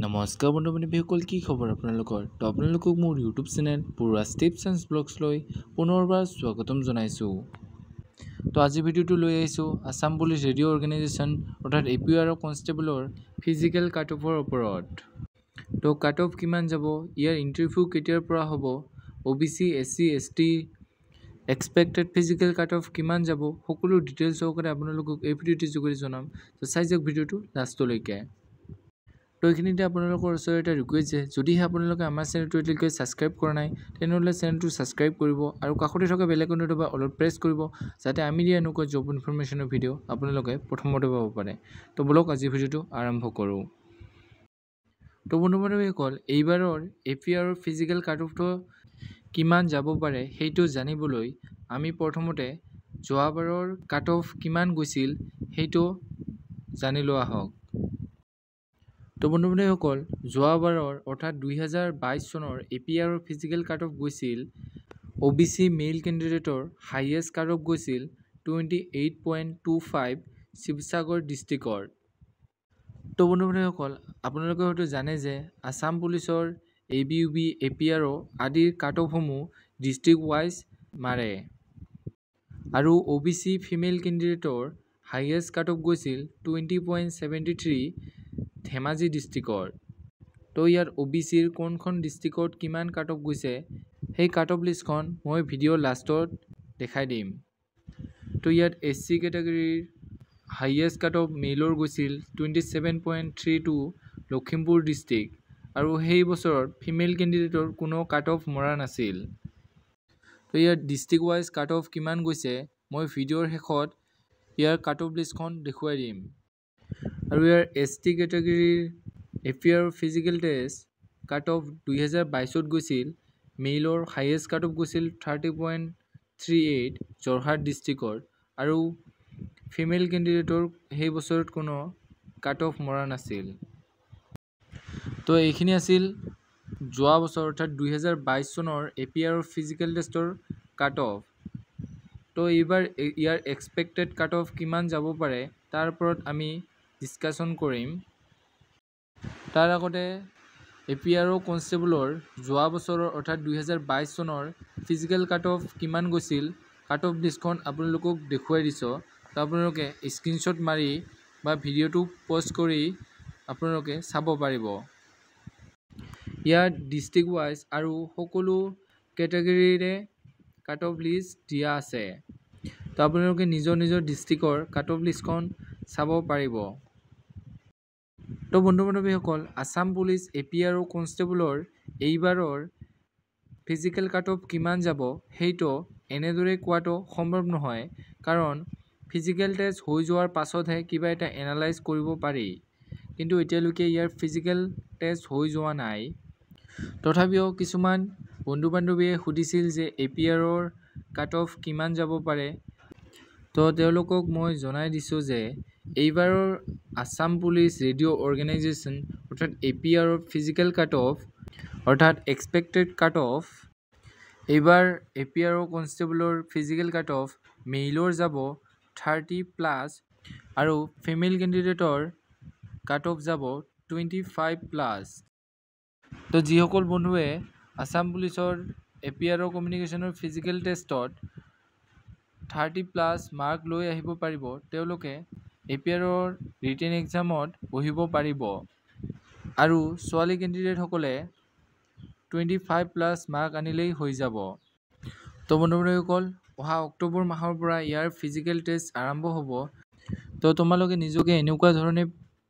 নমস্কাৰ বন্ধু-বান্ধৱীসকল, কি খবৰ আপোনালোকৰ? তো আপোনালোকক মোৰ ইউটিউব চেনেল পূৰ্বাছ টিপছ এণ্ড ব্লগছ লৈ পুনৰবাৰ স্বাগতম জনাইছোঁ। তো আজি ভিডিঅ'টো লৈ আহিছোঁ আছাম পুলিচ ৰেডিঅ' অৰ্গেনাইজেশ্যন অৰ্থাৎ APR কনষ্টেবলৰ ফিজিকেল কাট অফৰ ওপৰত। তো কাট অফ কিমান যাব, ইয়াৰ ইণ্টাৰভিউ কেতিয়াৰ পৰা হ'ব, OBC SC ST expected physical cut of কিমান যাব, সকলো ডিটেইলছ সহকাৰে আপোনালোকক এই ভিডিঅ'টিৰ যোগেদি জনাম। তো চাই যাওক ভিডিঅ'টো লাষ্টলৈকে। তো এইখিনিতে আপোনালোকৰ ওচৰত এটা ৰিকুৱেষ্ট যে যদিহে আপোনালোকে আমাৰ চেনেলটো এতিয়ালৈকে ছাবস্ক্ৰাইব কৰা নাই তেনেহ'লে চেনেলটো ছাবস্ক্ৰাইব কৰিব আৰু কাষতে থকা বেল আইকনটো দবাই অলপ প্ৰেছ কৰিব, যাতে আমি দিয়া এনেকুৱা জব ইনফৰমেশ্যনৰ ভিডিঅ' আপোনালোকে প্ৰথমতে পাব পাৰে। তো বলক আজি ভিডিঅ'টো আৰম্ভ কৰোঁ। তো বন্ধু-বান্ধৱীসকল, এইবাৰৰ APR ফিজিকেল কাট অফটো কিমান যাব পাৰে সেইটো জানিবলৈ আমি প্ৰথমতে যোৱাবাৰৰ কাট অফ কিমান গৈছিল সেইটো জানি লোৱা হওক। তো বন্ধু-বান্ধৱীসকল, যোৱাবাৰৰ অৰ্থাৎ 2022 চনৰ APR ফিজিকেল কাট অফ গৈছিল OBC মেইল কেণ্ডিডেটৰ হাইয়েষ্ট কাট অফ গৈছিল 28.25 শিৱসাগৰ ডিষ্ট্ৰিক্টৰ। তো বন্ধু-বান্ধৱীসকল, আপোনালোকে হয়তো জানে যে আছাম পুলিচৰ ABUB APR আদিৰ কাট অফসমূহ ডিষ্ট্ৰিক্ট ৱাইজ মাৰে আৰু OBC ফিমেল কেণ্ডিডেটৰ হাইয়েষ্ট কাট অফ গৈছিল 20.73 ধেমাজি ডিষ্ট্ৰিক্টৰ। তো ইয়াত OBCৰ কোনখন ডিষ্ট্ৰিক্টত কিমান কাট অফ গৈছে সেই কাট অফ লিষ্টখন মই ভিডিঅ'ৰ লাষ্টত দেখাই দিম। তো ইয়াত SC কেটেগৰীৰ হাইয়েষ্ট কাট অফ মেইলৰ গৈছিল 27.32 লখিমপুৰ ডিষ্ট্ৰিক্ট আৰু সেই বছৰত ফিমেল কেণ্ডিডেটৰ কোনো কাট অফ মৰা নাছিল। তো ইয়াত ডিষ্ট্ৰিক্ট ৱাইজ কাট অফ কিমান গৈছে মই ভিডিঅ'ৰ শেষত ইয়াৰ কাট অফ লিষ্টখন দেখুৱাই দিম। আৰু ইয়াৰ ST কেটেগৰীৰ APR physical test cut off 2022ত গৈছিল মেইলৰ হাইয়েষ্ট কাট অফ গৈছিল 30.38 যোৰহাট ডিষ্ট্ৰিক্টৰ আৰু ফিমেল কেণ্ডিডেটৰ সেই বছৰত কোনো কাট অফ মৰা নাছিল। তো এইখিনি আছিল যোৱা বছৰ অৰ্থাৎ 2022 চনৰ APR ফিজিকেল টেষ্টৰ কাট অফ। তো এইবাৰ ইয়াৰ এক্সপেক্টেড কাট অফ কিমান যাব পাৰে তাৰ ওপৰত আমি ডিছকাশ্যন কৰিম। তাৰ আগতে APR কনষ্টেবলৰ যোৱা বছৰৰ অৰ্থাৎ 2022 চনৰ ফিজিকেল কাট অফ কিমান গৈছিল কাট অফ লিষ্টখন আপোনালোকক দেখুৱাই দিছোঁ। তো আপোনালোকে স্ক্ৰীনশ্বট মাৰি বা ভিডিঅ'টো পজ কৰি আপোনালোকে চাব পাৰিব। ইয়াত ডিষ্ট্ৰিক্ট ৱাইজ আৰু সকলো কেটেগৰীৰে কাট অফ লিষ্ট দিয়া আছে। তো আপোনালোকে নিজৰ নিজৰ ডিষ্ট্ৰিক্টৰ কাট অফ লিষ্টখন চাব পাৰিব। তো বন্ধু-বান্ধৱীসকল, আছাম পুলিচ APR কনষ্টেবলৰ এইবাৰৰ ফিজিকেল কাট অফ কিমান যাব সেইটো এনেদৰে কোৱাটো সম্ভৱ নহয়, কাৰণ ফিজিকেল টেষ্ট হৈ যোৱাৰ পাছতহে কিবা এটা এনালাইজ কৰিব পাৰি, কিন্তু এতিয়ালৈকে ইয়াৰ ফিজিকেল টেষ্ট হৈ যোৱা নাই। তথাপিও কিছুমান বন্ধু-বান্ধৱীয়ে সুধিছিল যে APR কাট অফ কিমান যাব পাৰে। তো তেওঁলোকক মই জনাই দিছোঁ যে এইবাৰৰ আছাম পুলিচ ৰেডিঅ' অৰ্গেনাইজেশ্যন অৰ্থাৎ APR ফিজিকেল কাট অফ অৰ্থাৎ এক্সপেক্টেড কাট অফ, এইবাৰ APR কনষ্টেবলৰ ফিজিকেল কাট অফ মেইলৰ যাব 30+ আৰু ফিমেল কেণ্ডিডেটৰ কাট অফ যাব 25+। তো যিসকল বন্ধুৱে আছাম পুলিচৰ APR কমিউনিকেশ্যনৰ ফিজিকেল টেষ্টত 30+ মাৰ্ক লৈ আহিব পাৰিব তেওঁলোকে APR ৰিটেন এক্সামত বহিব পাৰিব আৰু ছোৱালী কেণ্ডিডেটসকলে 25+ মাৰ্ক আনিলেই হৈ যাব। তো বন্ধু-বান্ধৱীসকল, অহা অক্টোবৰ মাহৰ পৰা ইয়াৰ ফিজিকেল টেষ্ট আৰম্ভ হ'ব। তো তোমালোকে নিজকে এনেকুৱা ধৰণে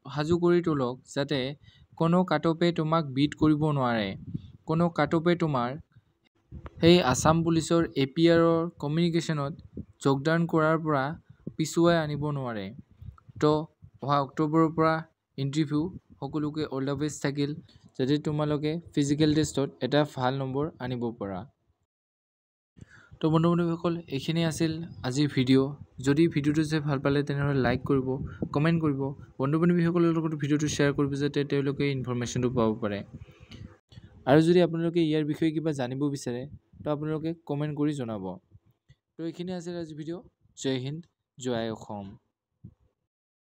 সাজু কৰি তোলক যাতে কোনো কাট অফে তোমাক বিট কৰিব নোৱাৰে, কোনো কাট অফে তোমাৰ সেই আছাম পুলিচৰ APR কমিউনিকেশ্যনত যোগদান কৰাৰ পৰা পিছুৱাই আনিব নোৱাৰে। তো অহা অক্টোবৰৰ পৰা ইণ্টাৰভিউ, সকলোকে অল দ্য বেষ্ট থাকিল যাতে তোমালোকে ফিজিকেল টেষ্টত এটা ভাল নম্বৰ আনিব পৰা। তো বন্ধু-বান্ধৱীসকল, এইখিনি আছিল আজিৰ ভিডিঅ'। যদি ভিডিঅ'টো চাই ভাল পালে তেনেহ'লে লাইক কৰিব, কমেণ্ট কৰিব, বন্ধু-বান্ধৱীসকলৰ লগত ভিডিঅ'টো শ্বেয়াৰ কৰিব যাতে তেওঁলোকে ইনফৰমেশ্যনটো পাব পাৰে। আৰু যদি আপোনালোকে ইয়াৰ বিষয়ে কিবা জানিব বিচাৰে তো আপোনালোকে কমেণ্ট কৰি জনাব। তো এইখিনি আছিল আজিৰ ভিডিঅ'। জয় হিন্দ, জয় অসম।